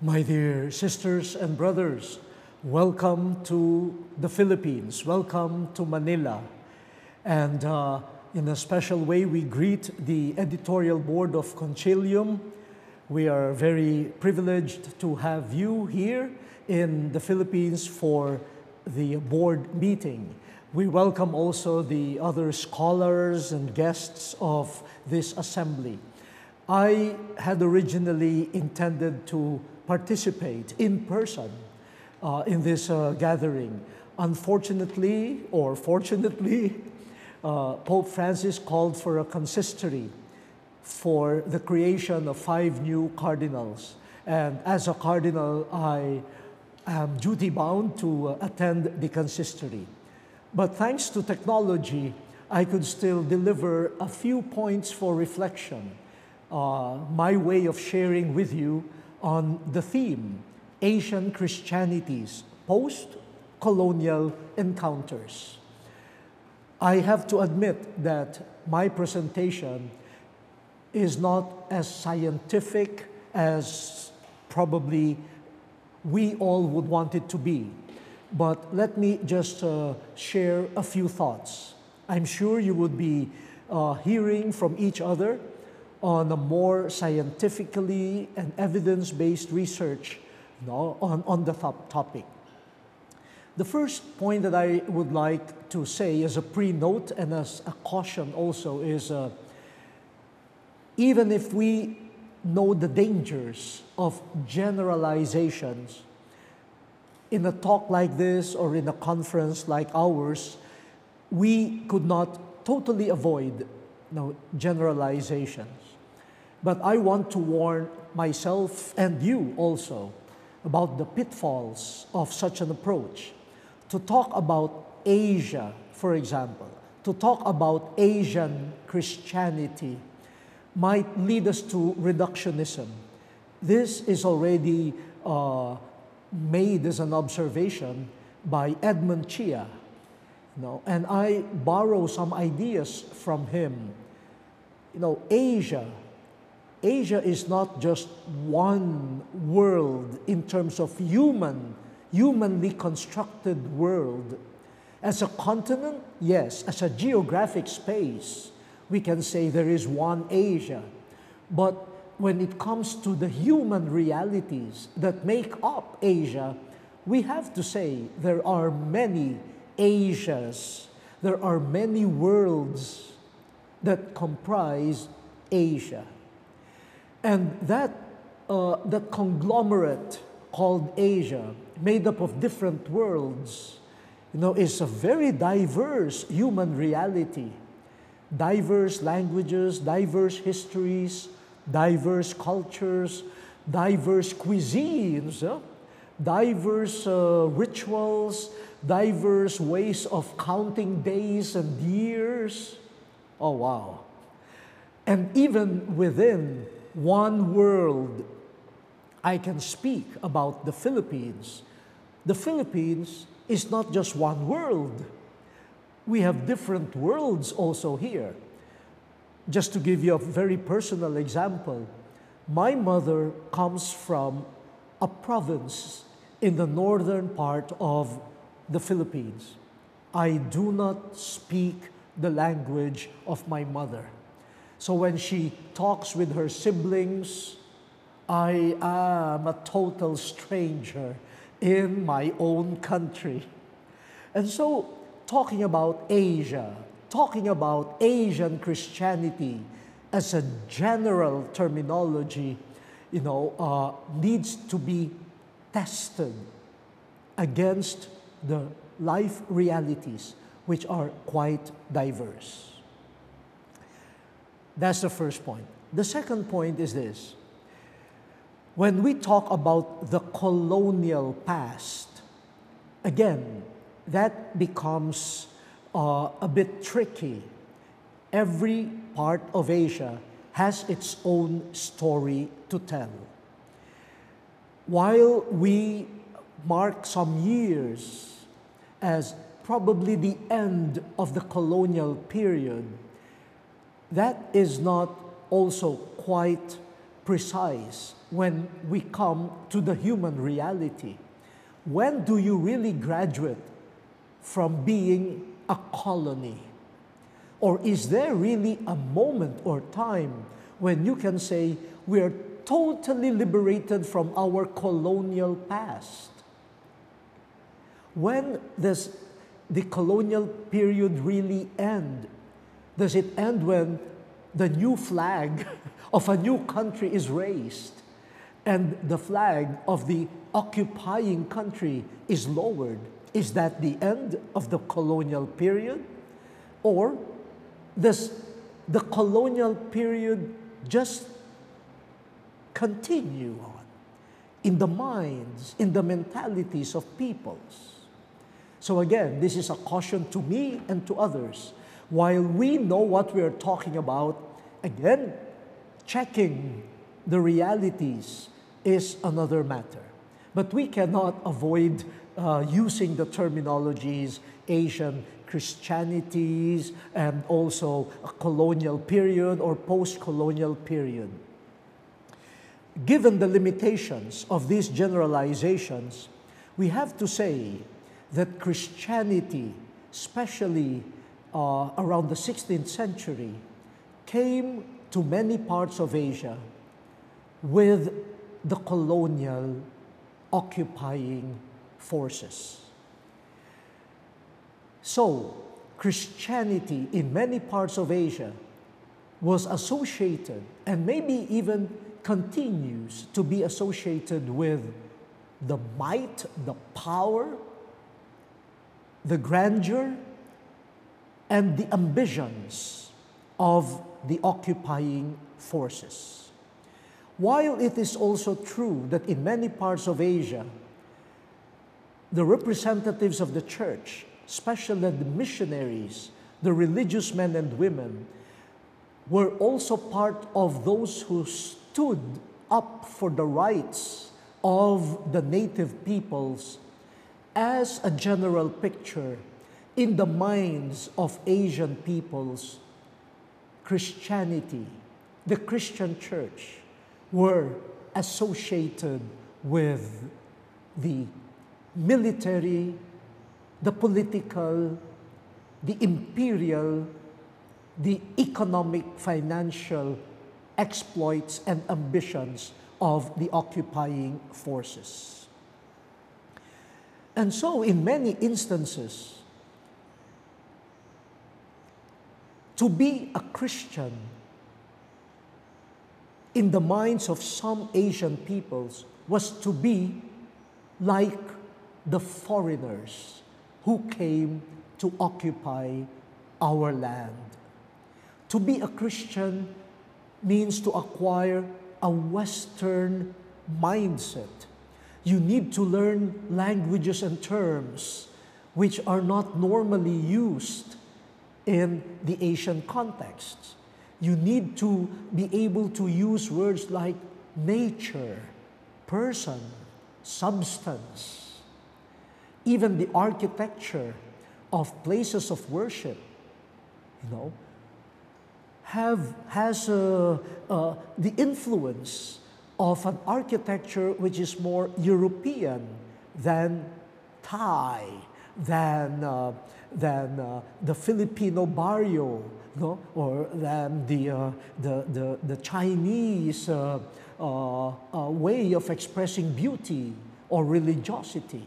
My dear sisters and brothers, welcome to the Philippines. Welcome to Manila. And in a special way, we greet the editorial board of Concilium. We are very privileged to have you here in the Philippines for the board meeting. We welcome also the other scholars and guests of this assembly. I had originally intended to participate in person in this gathering. Unfortunately, or fortunately, Pope Francis called for a consistory for the creation of 5 new cardinals. And as a cardinal, I am duty-bound to attend the consistory. But thanks to technology, I could still deliver a few points for reflection, my way of sharing with you on the theme, Asian Christianities, Post-Colonial Encounters. I have to admit that my presentation is not as scientific as probably we all would want it to be. But let me just share a few thoughts. I'm sure you would be hearing from each other on a more scientifically and evidence-based research on the topic. The first point that I would like to say as a pre-note and as a caution also is even if we know the dangers of generalizations, in a talk like this or in a conference like ours, we could not totally avoid generalizations. But I want to warn myself and you also about the pitfalls of such an approach. To talk about Asia, for example, to talk about Asian Christianity might lead us to reductionism. This is already made as an observation by Edmund Chia, and I borrow some ideas from him. Asia is not just one world in terms of humanly constructed world. As a continent, yes. As a geographic space, we can say there is one Asia. But when it comes to the human realities that make up Asia, we have to say there are many Asias, there are many worlds that comprise Asia. And that conglomerate called Asia, made up of different worlds, is a very diverse human reality. Diverse languages, diverse histories, diverse cultures, diverse cuisines, diverse rituals, diverse ways of counting days and years. Oh, wow. And even within one world, I can speak about the Philippines. The Philippines is not just one world. We have different worlds also here. Just to give you a very personal example, my mother comes from a province in the northern part of the Philippines. I do not speak the language of my mother. So when she talks with her siblings, I am a total stranger in my own country. And so, talking about Asia, talking about Asian Christianity as a general terminology, needs to be tested against the life realities, which are quite diverse. That's the first point. The second point is this. When we talk about the colonial past, again, that becomes a bit tricky. Every part of Asia has its own story to tell. While we mark some years as probably the end of the colonial period, that is not also quite precise when we come to the human reality. When do you really graduate from being a colony? Or is there really a moment or time when you can say we are totally liberated from our colonial past? When does the colonial period really end? Does it end when the new flag of a new country is raised and the flag of the occupying country is lowered? Is that the end of the colonial period? Or does the colonial period just continue on in the minds, in the mentalities of peoples? So again, this is a caution to me and to others. While we know what we are talking about, again, checking the realities is another matter. But we cannot avoid using the terminologies Asian Christianities and also a colonial period or post-colonial period. Given the limitations of these generalizations, we have to say that Christianity, especially around the 16th century, came to many parts of Asia with the colonial occupying forces. So, Christianity in many parts of Asia was associated and maybe even continues to be associated with the might, the power, the grandeur, and the ambitions of the occupying forces. While it is also true that in many parts of Asia, the representatives of the church, especially the missionaries, the religious men and women, were also part of those who stood up for the rights of the native peoples. As a general picture, in the minds of Asian peoples, Christianity, the Christian church, were associated with the military, the political, the imperial, the economic, financial exploits and ambitions of the occupying forces. And so, in many instances, to be a Christian in the minds of some Asian peoples was to be like the foreigners who came to occupy our land. To be a Christian means to acquire a Western mindset. You need to learn languages and terms which are not normally used in the Asian context. You need to be able to use words like nature, person, substance, even the architecture of places of worship, has the influence of an architecture which is more European than Thai, than the Filipino barrio, or than the Chinese way of expressing beauty or religiosity.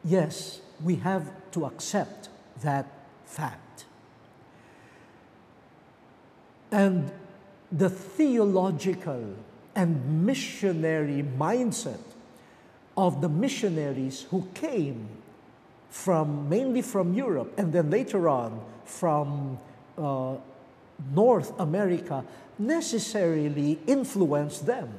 Yes, we have to accept that fact. And the theological and missionary mindset of the missionaries who came mainly from Europe and then later on from North America necessarily influenced them.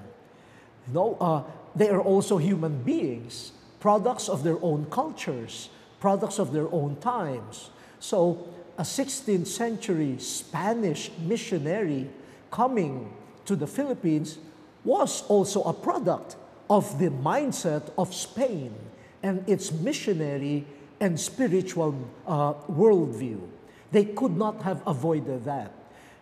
They are also human beings, products of their own cultures, products of their own times. So a 16th century Spanish missionary coming to the Philippines was also a product of the mindset of Spain and its missionary and spiritual worldview. They could not have avoided that.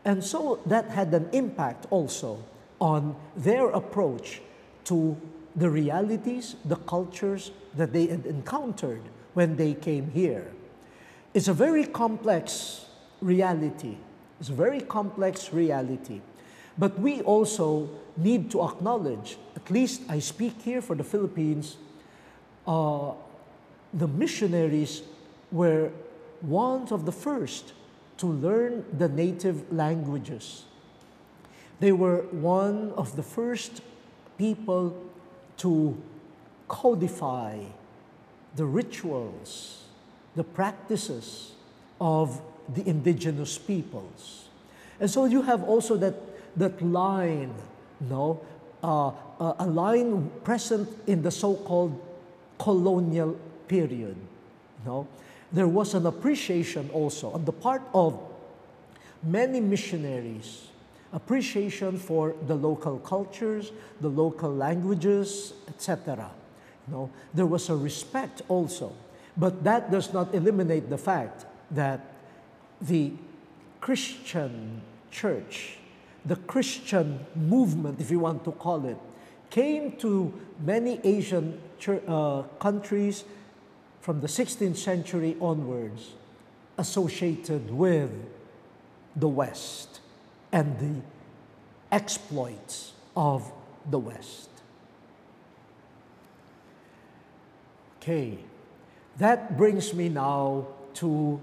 And so that had an impact also on their approach to the realities, the cultures that they had encountered when they came here. It's a very complex reality. It's a very complex reality. But we also need to acknowledge, at least I speak here for the Philippines, the missionaries were one of the first to learn the native languages. They were one of the first people to codify the rituals, the practices of the indigenous peoples. And so you have also that line, a line present in the so-called colonial period. There was an appreciation also on the part of many missionaries, appreciation for the local cultures, the local languages, etc. There was a respect also, but that does not eliminate the fact that the Christian church, the Christian movement, if you want to call it, came to many Asian countries from the 16th century onwards, associated with the West and the exploits of the West. Okay, that brings me now to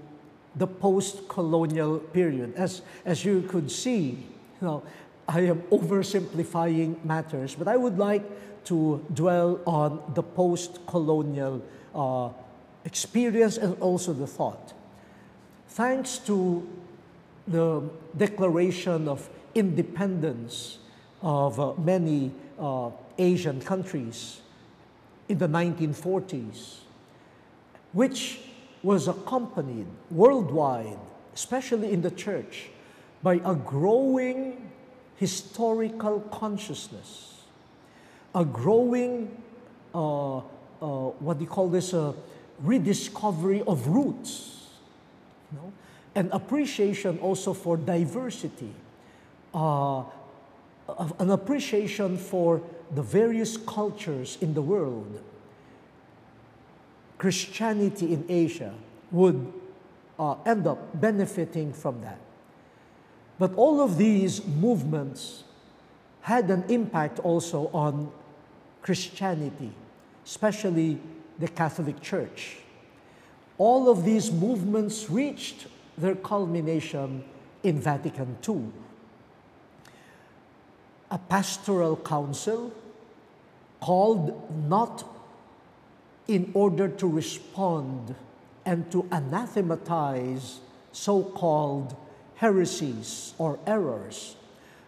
the post-colonial period. As you could see, I am oversimplifying matters, but I would like to dwell on the post-colonial experience and also the thought. Thanks to the declaration of independence of many Asian countries in the 1940s, which was accompanied worldwide, especially in the church, by a growing historical consciousness, a growing, what do you call this, rediscovery of roots, an appreciation also for diversity, an appreciation for the various cultures in the world. Christianity in Asia would end up benefiting from that. But all of these movements had an impact also on Christianity, especially the Catholic Church. All of these movements reached their culmination in Vatican II. A pastoral council called not in order to respond and to anathematize so-called heresies or errors,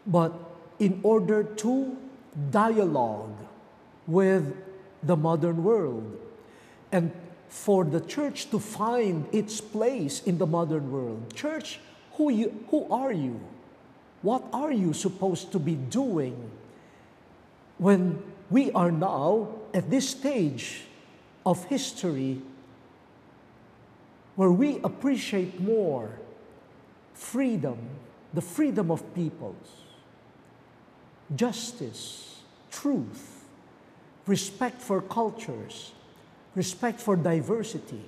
but in order to dialogue with the modern world and for the church to find its place in the modern world. Church, who are you? What are you supposed to be doing when we are now at this stage of history where we appreciate more freedom, the freedom of peoples, justice, truth, respect for cultures, respect for diversity,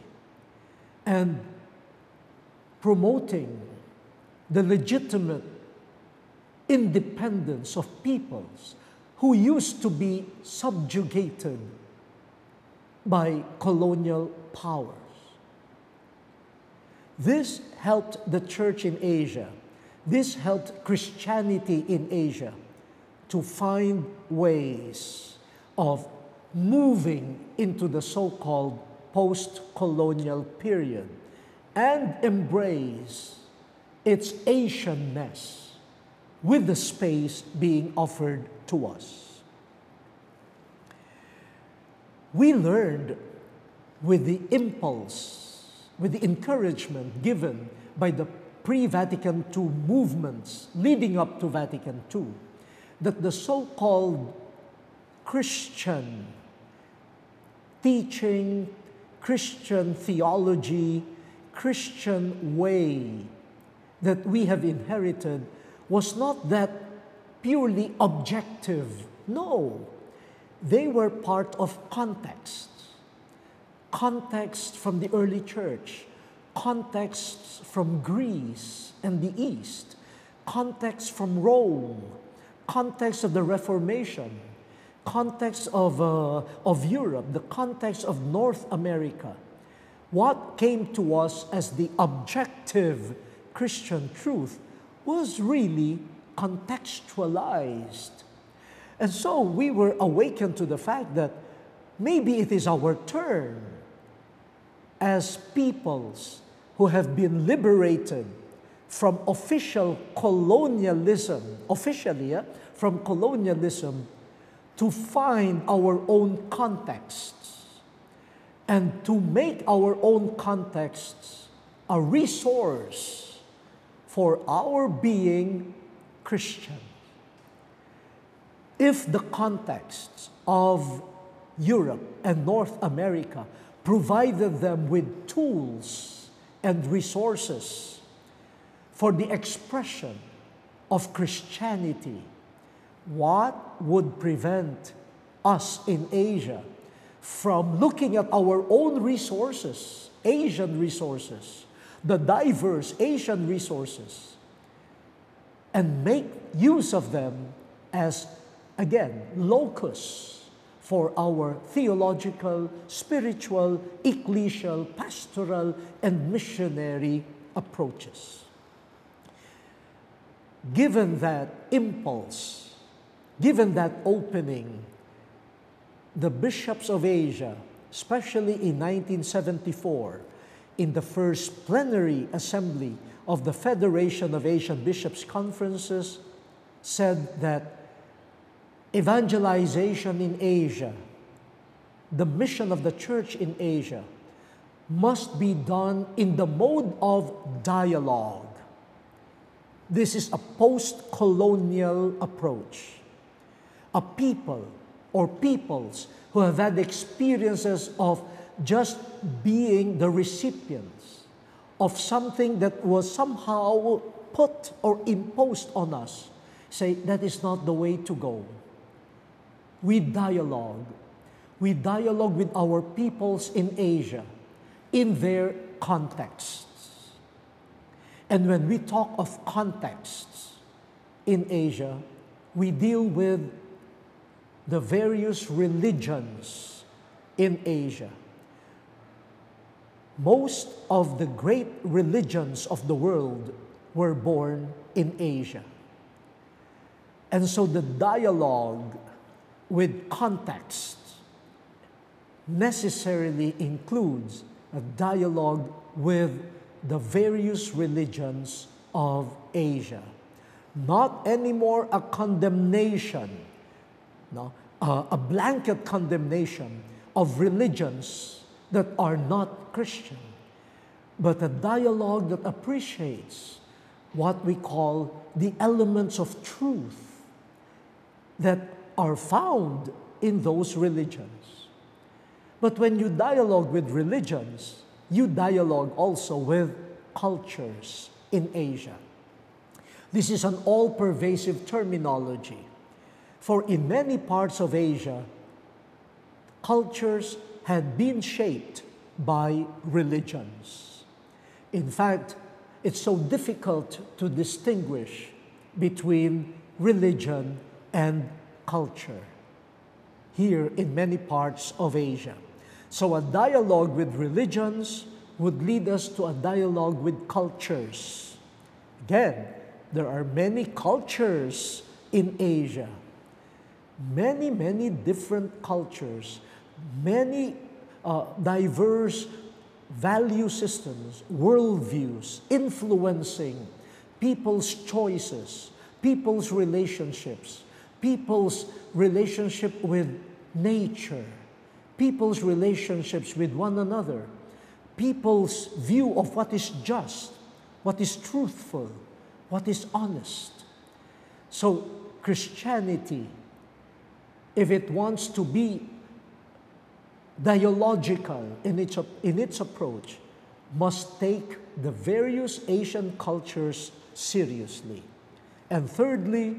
and promoting the legitimate independence of peoples who used to be subjugated by colonial powers. This helped the church in Asia. This helped Christianity in Asia to find ways of moving into the so-called post-colonial period and embrace its Asianness with the space being offered to us. We learned with the impulse, with the encouragement given by the pre-Vatican II movements leading up to Vatican II, that the so-called Christian teaching, Christian theology, Christian way that we have inherited was not that purely objective. No, they were part of context. Context from the early church, contexts from Greece and the East, context from Rome, context of the Reformation, context of Europe, the context of North America. What came to us as the objective Christian truth was really contextualized. And so we were awakened to the fact that maybe it is our turn as peoples who have been liberated from official colonialism, from colonialism, to find our own contexts and to make our own contexts a resource for our being Christian. If the contexts of Europe and North America provided them with tools and resources for the expression of Christianity, what would prevent us in Asia from looking at our own resources, Asian resources, the diverse Asian resources, and make use of them as, again, locus for our theological, spiritual, ecclesial, pastoral, and missionary approaches? Given that impulse, given that opening, the bishops of Asia, especially in 1974, in the first plenary assembly of the Federation of Asian Bishops' Conferences, said that evangelization in Asia, the mission of the church in Asia, must be done in the mode of dialogue. This is a post-colonial approach. A people or peoples who have had experiences of just being the recipients of something that was somehow put or imposed on us, say that is not the way to go. We dialogue. We dialogue with our peoples in Asia, in their contexts. And when we talk of contexts in Asia, we deal with the various religions in Asia. Most of the great religions of the world were born in Asia. And so the dialogue with context necessarily includes a dialogue with the various religions of Asia. Not anymore a condemnation, a blanket condemnation of religions that are not Christian, but a dialogue that appreciates what we call the elements of truth that are found in those religions. But when you dialogue with religions, you dialogue also with cultures in Asia. This is an all-pervasive terminology. For in many parts of Asia, cultures had been shaped by religions. In fact, it's so difficult to distinguish between religion and culture here in many parts of Asia. So a dialogue with religions would lead us to a dialogue with cultures. Again, there are many cultures in Asia. Many, many different cultures, many diverse value systems, worldviews, influencing people's choices, people's relationships, people's relationship with nature, people's relationships with one another, people's view of what is just, what is truthful, what is honest. So Christianity, if it wants to be dialogical in its approach, must take the various Asian cultures seriously. And thirdly,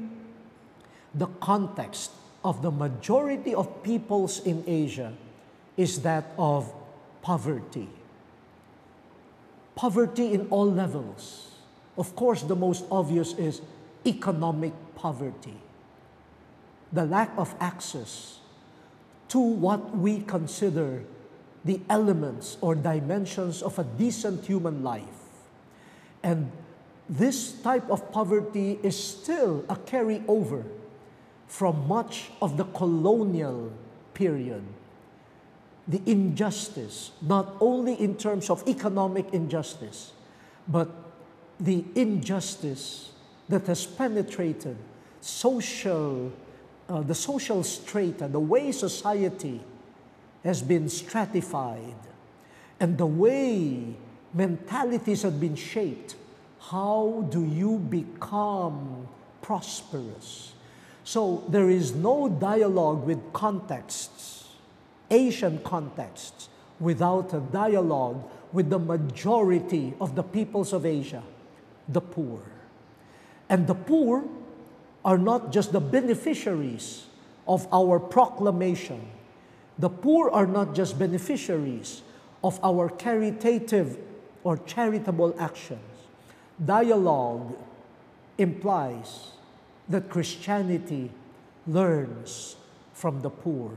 the context of the majority of peoples in Asia is that of poverty. Poverty in all levels. Of course, the most obvious is economic poverty. The lack of access to what we consider the elements or dimensions of a decent human life. And this type of poverty is still a carryover from much of the colonial period. The injustice, not only in terms of economic injustice, but the injustice that has penetrated the social strata, the way society has been stratified, and the way mentalities have been shaped. How do you become prosperous? So there is no dialogue with contexts, Asian contexts, without a dialogue with the majority of the peoples of Asia, the poor. And the poor are not just the beneficiaries of our proclamation. The poor are not just beneficiaries of our caritative or charitable actions. Dialogue implies that Christianity learns from the poor.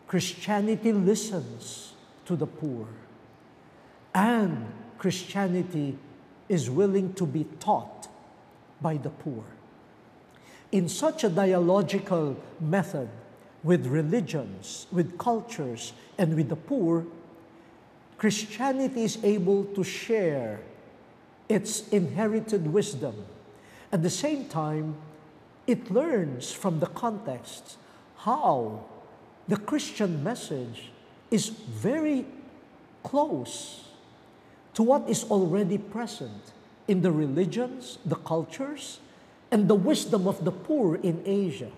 Christianity listens to the poor. And Christianity is willing to be taught by the poor. In such a dialogical method with religions, with cultures, and with the poor, Christianity is able to share its inherited wisdom. At the same time, it learns from the context how the Christian message is very close to what is already present in the religions, the cultures, and the wisdom of the poor in Asia,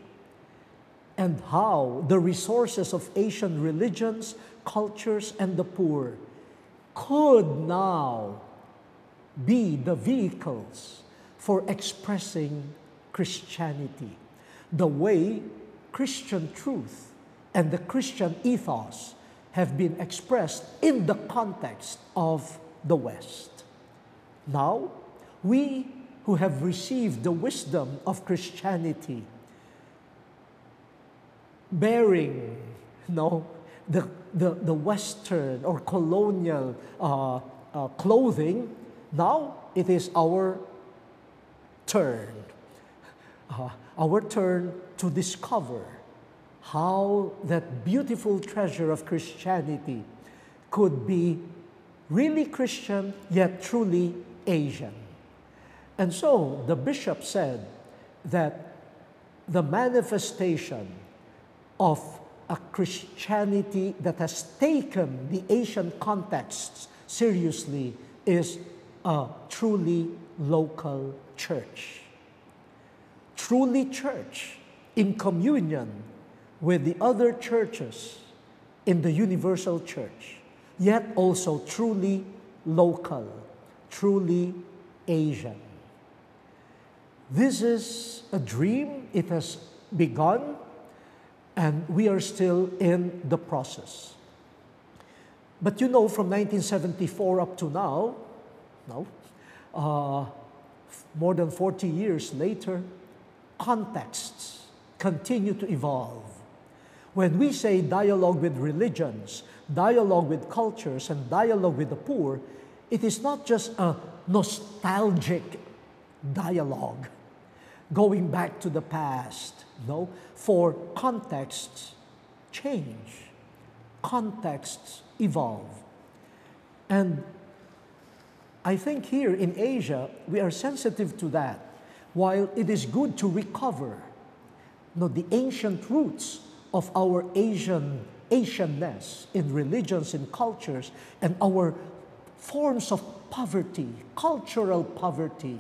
and how the resources of Asian religions, cultures, and the poor could now be the vehicles for expressing Christianity, the way Christian truth and the Christian ethos have been expressed in the context of the West. Now, we who have received the wisdom of Christianity, bearing the Western or colonial clothing, now it is our turn to discover how that beautiful treasure of Christianity could be really Christian yet truly Asian. And so the bishop said that the manifestation of a Christianity that has taken the Asian contexts seriously is a truly local church. Truly church in communion with the other churches in the universal church, yet also truly local, truly Asian. This is a dream. It has begun, and we are still in the process. But you know, from 1974 up to now, more than 40 years later, contexts continue to evolve. When we say dialogue with religions, dialogue with cultures, and dialogue with the poor, it is not just a nostalgic dialogue going back to the past. No, for contexts change, contexts evolve. And I think here in Asia, we are sensitive to that. While it is good to recover the ancient roots of our Asianness in religions and cultures, and our forms of poverty, cultural poverty,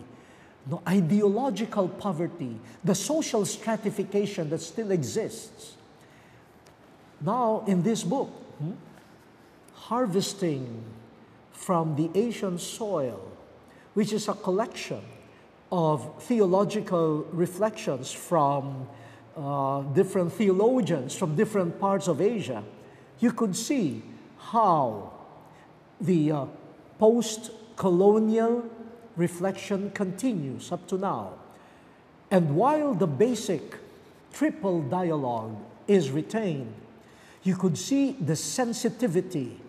ideological poverty, the social stratification that still exists. Now, in this book, Harvesting from the Asian Soil, which is a collection of theological reflections from different theologians from different parts of Asia, you could see how the post-colonial reflection continues up to now. And while the basic triple dialogue is retained, you could see the sensitivity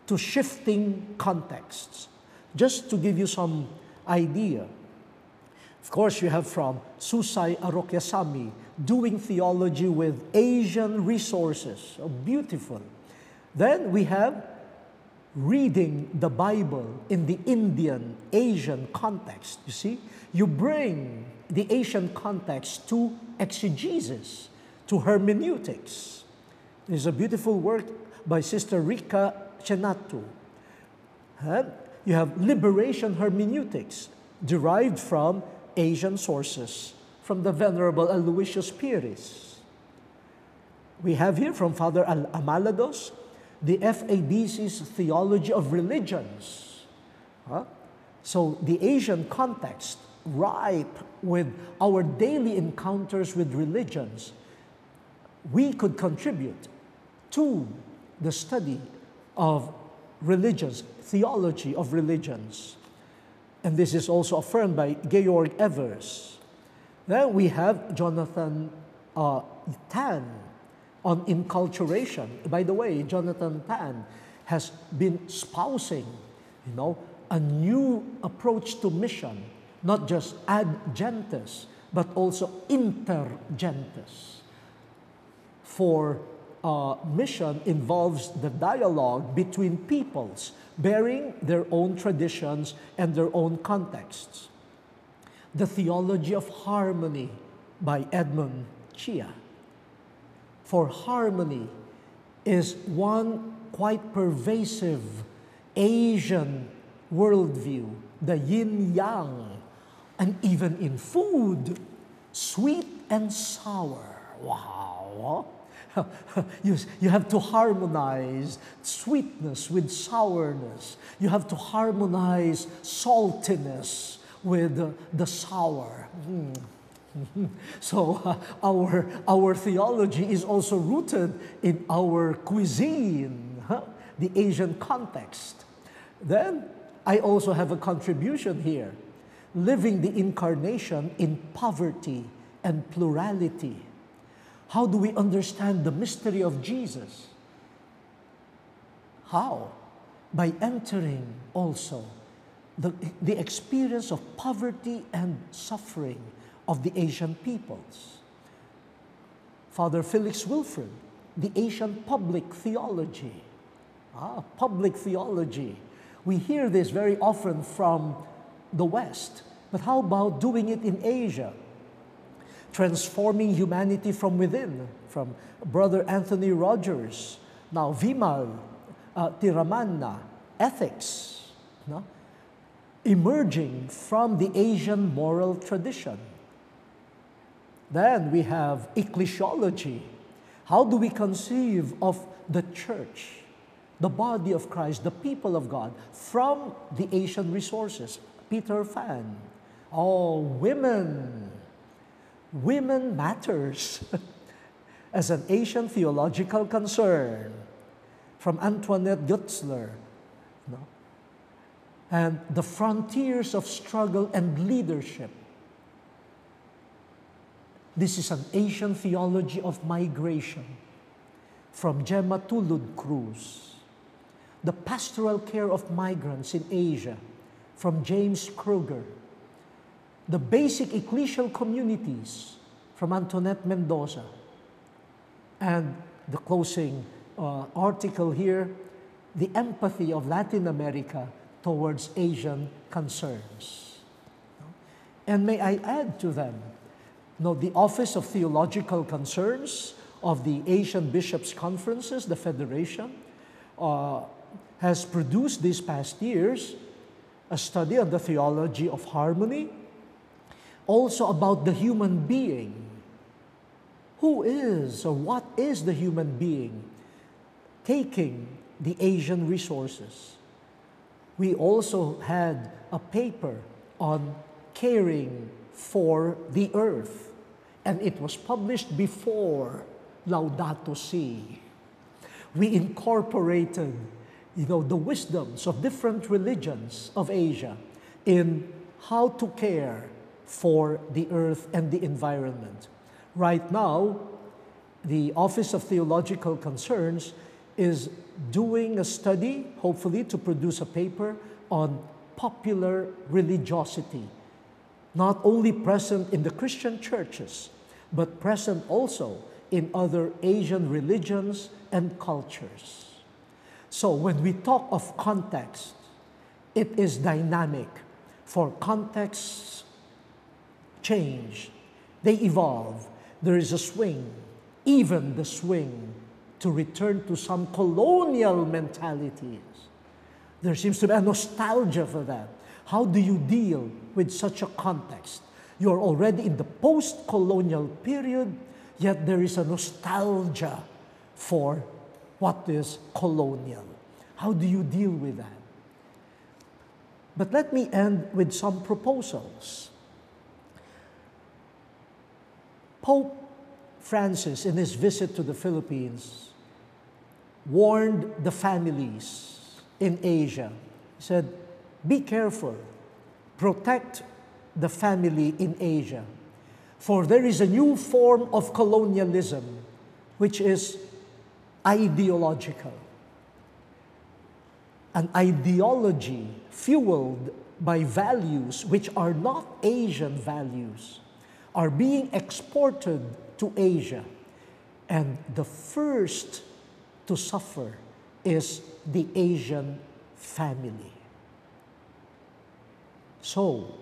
to shifting contexts. Just to give you some idea, of course, you have from Susay Arokyasamy doing theology with Asian resources. Oh, beautiful. Then we have reading the Bible in the Indian, Asian context. You see, you bring the Asian context to exegesis, to hermeneutics. There's a beautiful work by Sister Rika Chenatu. You have liberation hermeneutics derived from Asian sources, from the Venerable Aloysius Piris. We have here from Father Amalados, the FABC's Theology of Religions. So the Asian context, ripe with our daily encounters with religions, we could contribute to the study of religions, theology of religions. And this is also affirmed by Georg Evers. Then we have Jonathan Tan on inculturation. By the way, Jonathan Tan has been espousing, a new approach to mission, not just ad gentes, but also inter gentes. For mission involves the dialogue between peoples, bearing their own traditions and their own contexts. The Theology of Harmony by Edmund Chia. For harmony is one quite pervasive Asian worldview, the yin-yang, and even in food, sweet and sour. Wow! You have to harmonize sweetness with sourness. You have to harmonize saltiness with the sour. So our theology is also rooted in our cuisine, the Asian context. Then I also have a contribution here, living the incarnation in poverty and plurality. How do we understand the mystery of Jesus? How? By entering also the experience of poverty and suffering of the Asian peoples. Father Felix Wilfred, the Asian public theology. Public theology. We hear this very often from the West, but how about doing it in Asia? Transforming humanity from within, from Brother Anthony Rogers, now Vimal Tiramanna, ethics, emerging from the Asian moral tradition. Then we have ecclesiology. How do we conceive of the church, the body of Christ, the people of God, from the Asian resources? Peter Fan. Oh, women. Women matters as an Asian theological concern, from Antoinette Gutzler. And the frontiers of struggle and leadership. This is an Asian theology of migration, from Gemma Tulud Cruz. The pastoral care of migrants in Asia, from James Kruger. The basic ecclesial communities, from Antoinette Mendoza. And the closing article here, the empathy of Latin America towards Asian concerns. And may I add to them, the Office of Theological Concerns of the Asian Bishops' Conferences, the Federation, has produced these past years a study on the theology of harmony, also about the human being. Who is or what is the human being? Taking the Asian resources. We also had a paper on Caring for the Earth. And it was published before Laudato Si. We incorporated, the wisdoms of different religions of Asia in how to care for the earth and the environment. Right now, the Office of Theological Concerns is doing a study, hopefully to produce a paper on popular religiosity, not only present in the Christian churches, but present also in other Asian religions and cultures. So when we talk of context, it is dynamic, for contexts change, they evolve, there is a swing, even the swing to return to some colonial mentalities. There seems to be a nostalgia for that. How do you deal with such a context? You are already in the post-colonial period, yet there is a nostalgia for what is colonial. How do you deal with that? But let me end with some proposals. Pope Francis, in his visit to the Philippines, warned the families in Asia. He said, be careful, protect the family in Asia, for there is a new form of colonialism which is ideological. An ideology fueled by values which are not Asian values are being exported to Asia. And the first to suffer is the Asian family. So,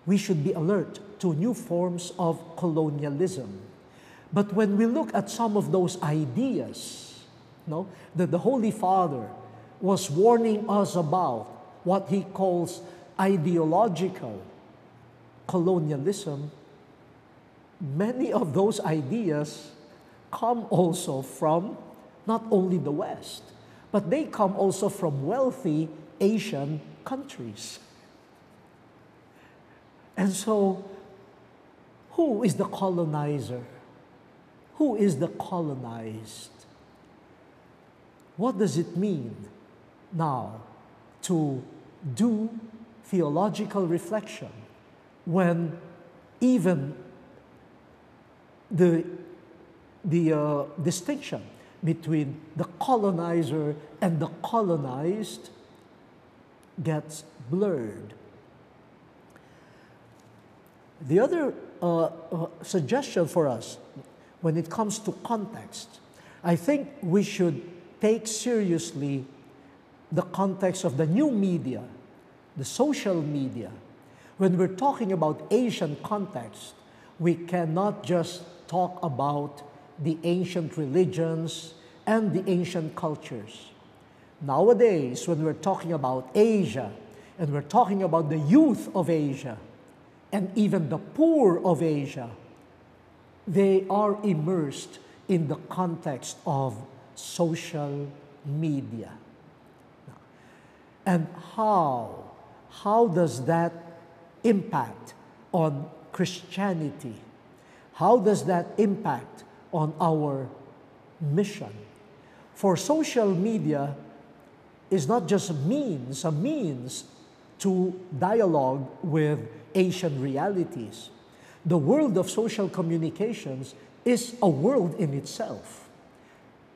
we should be alert to new forms of colonialism. But when we look at some of those ideas, that the Holy Father was warning us about, what he calls ideological colonialism, many of those ideas come also from not only the West, but they come also from wealthy Asian countries. And so, who is the colonizer? Who is the colonized? What does it mean now to do theological reflection when even the distinction between the colonizer and the colonized gets blurred? The other suggestion for us when it comes to context, I think we should take seriously the context of the new media, the social media. When we're talking about Asian context, we cannot just talk about the ancient religions and the ancient cultures. Nowadays, when we're talking about Asia, and we're talking about the youth of Asia, and even the poor of Asia, they are immersed in the context of social media. And how does that impact on Christianity? How does that impact on our mission? For social media is not just a means to dialogue with Asian realities. The world of social communications is a world in itself.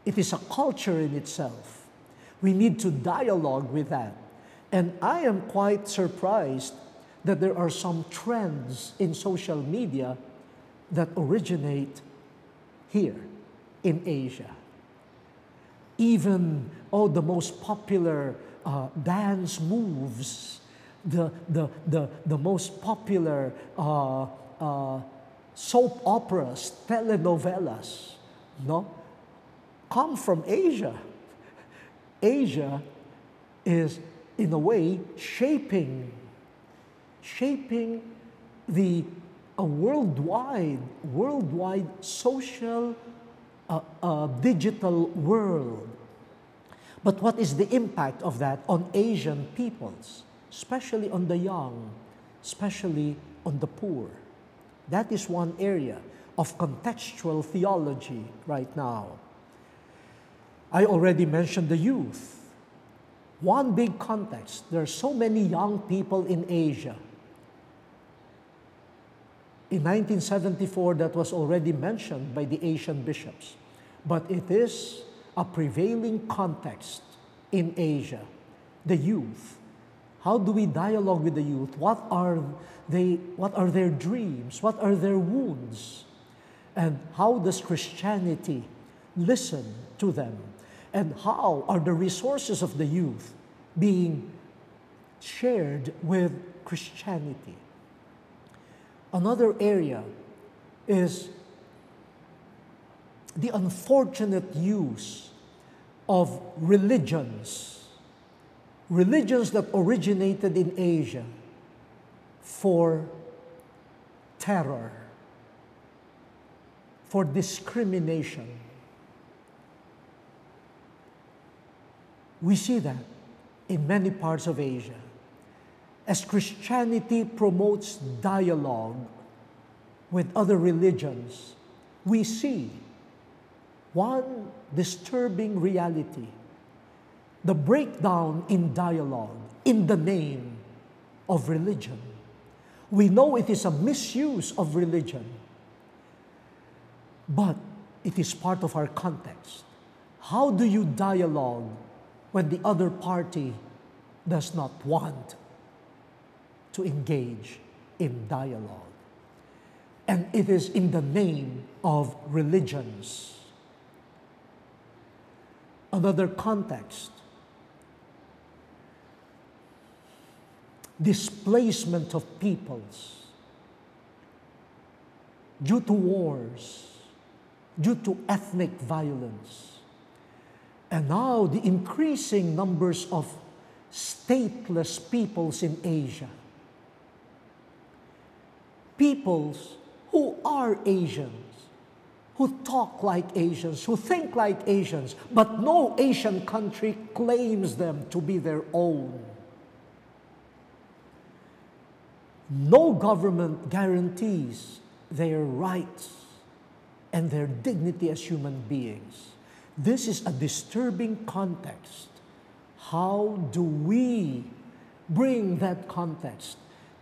It is a culture in itself. We need to dialogue with that. And I am quite surprised that there are some trends in social media that originate here in Asia. Even, the most popular dance moves, the most popular soap operas, telenovelas, come from Asia. Asia is, in a way, shaping the worldwide social digital world. But what is the impact of that on Asian peoples, especially on the young? especially on the poor. That is one area of contextual theology right now. I already mentioned the youth. One big context. There are so many young people in Asia. In 1974, that was already mentioned by the Asian bishops. But it is a prevailing context in Asia, the youth. How do we dialogue with the youth? What are their dreams? What are their wounds? And how does Christianity listen to them? And how are the resources of the youth being shared with Christianity? Another area is the unfortunate use of religions that originated in Asia for terror, for discrimination. We see that in many parts of Asia. As Christianity promotes dialogue with other religions, we see one disturbing reality: the breakdown in dialogue in the name of religion. We know it is a misuse of religion, but it is part of our context. How do you dialogue when the other party does not want to engage in dialogue? And it is in the name of religions. Another context: displacement of peoples due to wars, due to ethnic violence. And now the increasing numbers of stateless peoples in Asia. Peoples who are Asians, who talk like Asians, who think like Asians, but no Asian country claims them to be their own. No government guarantees their rights and their dignity as human beings. This is a disturbing context. How do we bring that context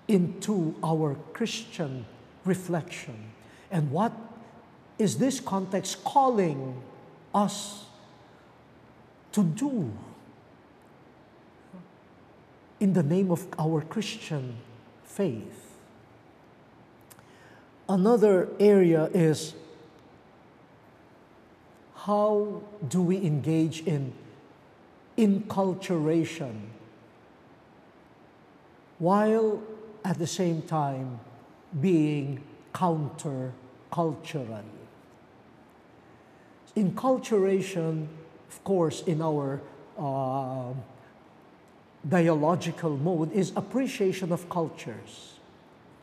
into our Christian reflection? And what is this context calling us to do in the name of our Christian faith? Another area is, how do we engage in inculturation while at the same time being counter-cultural? Inculturation, of course, in our dialogical mode, is appreciation of cultures,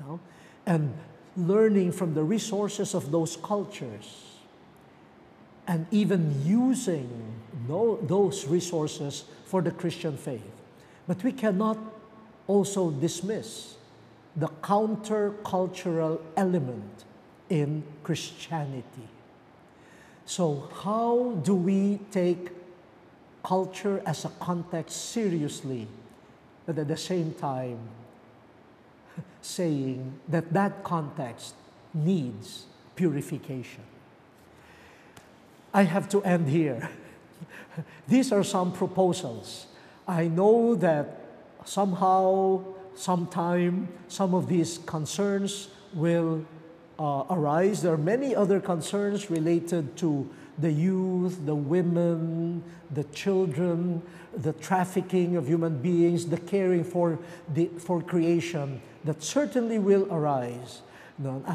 you know, and learning from the resources of those cultures, and even using those resources for the Christian faith. But we cannot also dismiss the counter-cultural element in Christianity. So how do we take culture as a context seriously, but at the same time saying that that context needs purification? I have to end here. These are some proposals. I know that somehow, sometime, some of these concerns will arise. There are many other concerns related to the youth, the women, the children, the trafficking of human beings, the caring for creation that certainly will arise. And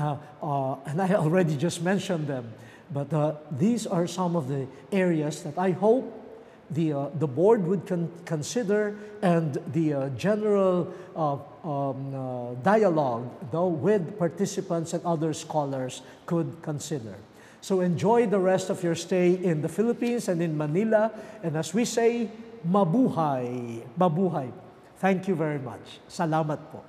I already just mentioned them. But these are some of the areas that I hope the board would consider, and the general dialogue with participants and other scholars could consider. So enjoy the rest of your stay in the Philippines and in Manila. And as we say, mabuhay. Mabuhay. Thank you very much. Salamat po.